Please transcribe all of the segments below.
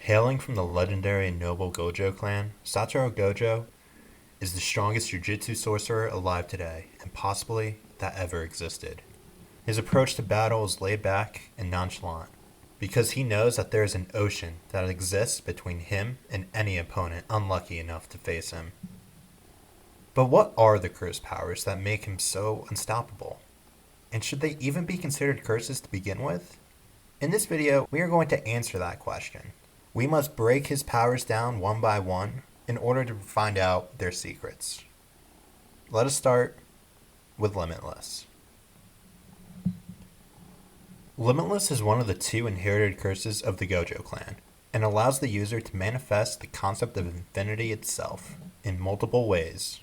Hailing from the legendary and noble Gojo clan, Satoru Gojo is the strongest Jujutsu sorcerer alive today, and possibly that ever existed. His approach to battle is laid back and nonchalant, because he knows that there is an ocean that exists between him and any opponent unlucky enough to face him. But what are the cursed powers that make him so unstoppable? And should they even be considered curses to begin with? In this video, we are going to answer that question. We must break his powers down one by one in order to find out their secrets. Let us start with Limitless. Limitless is one of the two inherited curses of the Gojo clan, and allows the user to manifest the concept of infinity itself in multiple ways.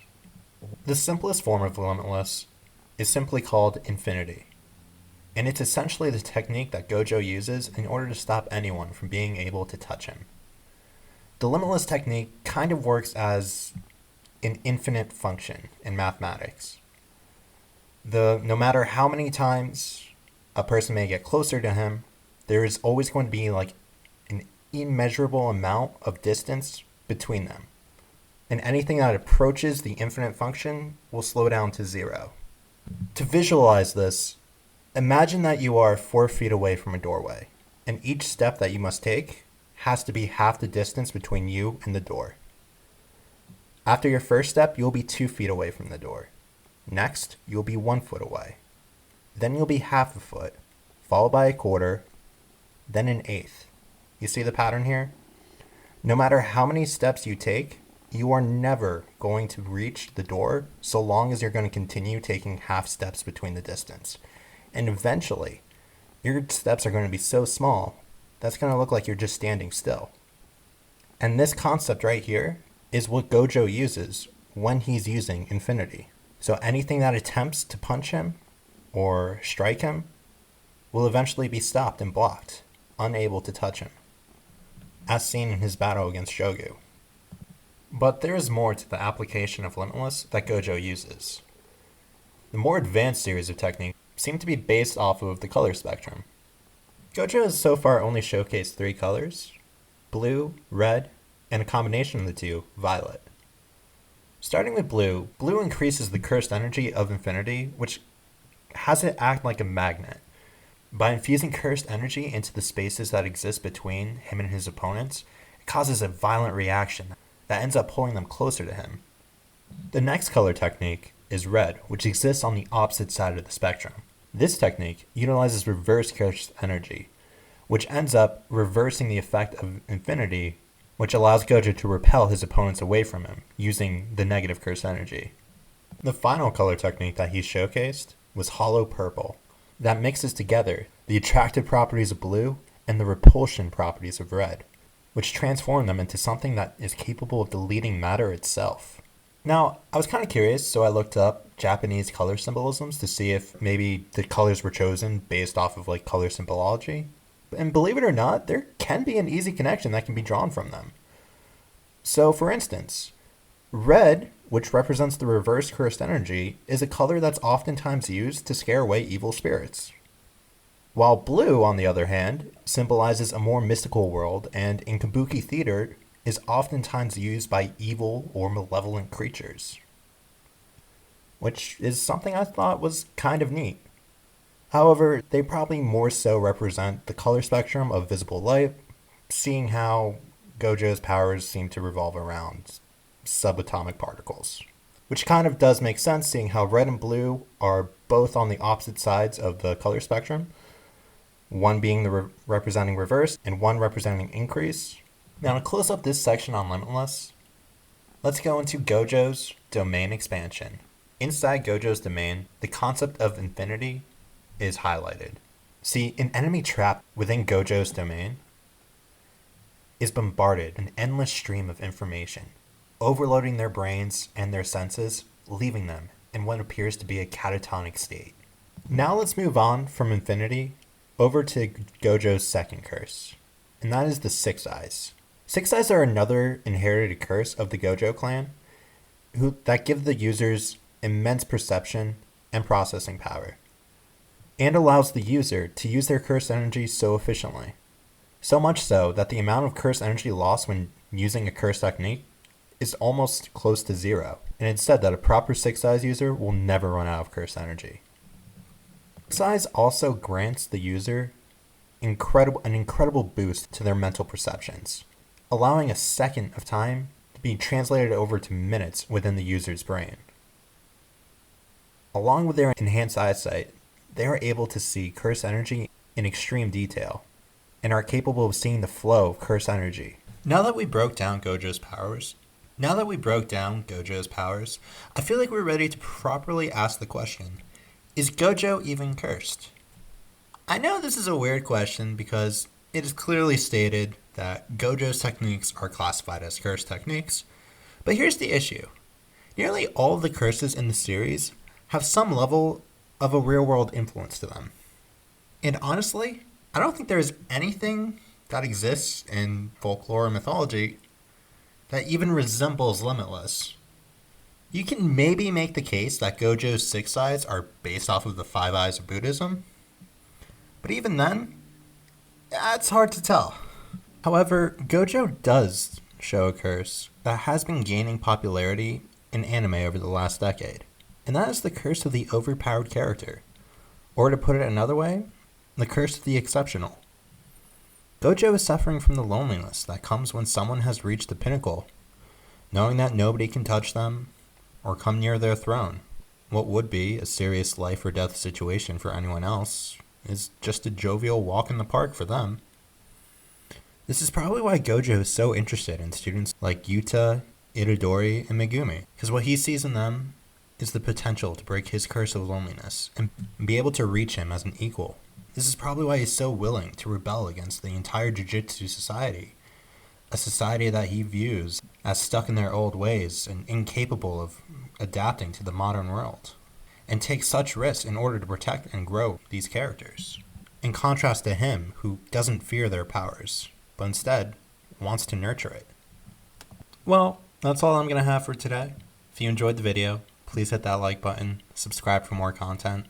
The simplest form of Limitless is simply called infinity, and it's essentially the technique that Gojo uses in order to stop anyone from being able to touch him. The Limitless technique kind of works as an infinite function in mathematics. No matter how many times a person may get closer to him, there is always going to be like an immeasurable amount of distance between them. And anything that approaches the infinite function will slow down to zero. To visualize this, imagine that you are 4 feet away from a doorway, and each step that you must take has to be half the distance between you and the door. After your first step, you'll be 2 feet away from the door. Next, you'll be 1 foot away. Then you'll be half a foot, followed by a quarter, then an eighth. You see the pattern here? No matter how many steps you take, you are never going to reach the door so long as you're going to continue taking half steps between the distance. And eventually, your steps are going to be so small, that's going to look like you're just standing still. And this concept right here is what Gojo uses when he's using infinity. So anything that attempts to punch him or strike him will eventually be stopped and blocked, unable to touch him, as seen in his battle against Jogu. But there is more to the application of Limitless that Gojo uses. The more advanced series of techniques seem to be based off of the color spectrum. Gojo has so far only showcased 3 colors: blue, red, and a combination of the two, violet. Starting with blue, blue increases the cursed energy of infinity, which has it act like a magnet. By infusing cursed energy into the spaces that exist between him and his opponents, it causes a violent reaction that ends up pulling them closer to him. The next color technique is red, which exists on the opposite side of the spectrum. This technique utilizes reverse cursed energy, which ends up reversing the effect of infinity, which allows Gojo to repel his opponents away from him, using the negative cursed energy. The final color technique that he showcased was hollow purple, that mixes together the attractive properties of blue and the repulsion properties of red, which transform them into something that is capable of deleting matter itself. Now, I was kind of curious, so I looked up Japanese color symbolisms to see if maybe the colors were chosen based off of like color symbology. And believe it or not, there can be an easy connection that can be drawn from them. So for instance, red, which represents the reverse cursed energy, is a color that's oftentimes used to scare away evil spirits. While blue, on the other hand, symbolizes a more mystical world, and in kabuki theater is oftentimes used by evil or malevolent creatures, which is something I thought was kind of neat. However, they probably more so represent the color spectrum of visible light, seeing how Gojo's powers seem to revolve around subatomic particles, which kind of does make sense seeing how red and blue are both on the opposite sides of the color spectrum, one being the representing reverse and one representing increase. Now to close up this section on Limitless, let's go into Gojo's domain expansion. Inside Gojo's domain, the concept of infinity is highlighted. See, an enemy trapped within Gojo's domain is bombarded an endless stream of information, overloading their brains and their senses, leaving them in what appears to be a catatonic state. Now let's move on from infinity over to Gojo's second curse, and that is the Six Eyes. Six Eyes are another inherited curse of the Gojo clan that give the users immense perception and processing power, and allows the user to use their cursed energy so efficiently. So much so that the amount of curse energy lost when using a curse technique is almost close to zero, and it's said that a proper 6 Eyes user will never run out of curse energy. 6 Eyes also grants the user an incredible boost to their mental perceptions, allowing a second of time to be translated over to minutes within the user's brain. Along with their enhanced eyesight, they are able to see curse energy in extreme detail, and are capable of seeing the flow of curse energy. Now that we broke down Gojo's powers, I feel like we're ready to properly ask the question, is Gojo even cursed? I know this is a weird question because it is clearly stated that Gojo's techniques are classified as curse techniques, but here's the issue. Nearly all of the curses in the series have some level of a real-world influence to them. And honestly, I don't think there's anything that exists in folklore or mythology that even resembles Limitless. You can maybe make the case that Gojo's 6 Eyes are based off of the 5 Eyes of Buddhism, but even then, it's hard to tell. However, Gojo does show a curse that has been gaining popularity in anime over the last decade, and that is the curse of the overpowered character, or to put it another way, the curse of the exceptional. Gojo is suffering from the loneliness that comes when someone has reached the pinnacle, knowing that nobody can touch them or come near their throne. What would be a serious life or death situation for anyone else is just a jovial walk in the park for them. This is probably why Gojo is so interested in students like Yuta, Itadori, and Megumi, because what he sees in them is the potential to break his curse of loneliness and be able to reach him as an equal. This is probably why he's so willing to rebel against the entire Jujutsu society, a society that he views as stuck in their old ways and incapable of adapting to the modern world, and take such risks in order to protect and grow these characters, in contrast to him who doesn't fear their powers, but instead wants to nurture it. Well, that's all I'm going to have for today. If you enjoyed the video, please hit that like button, subscribe for more content,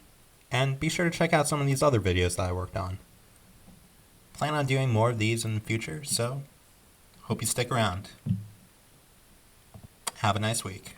and be sure to check out some of these other videos that I worked on. Plan on doing more of these in the future, so hope you stick around. Have a nice week.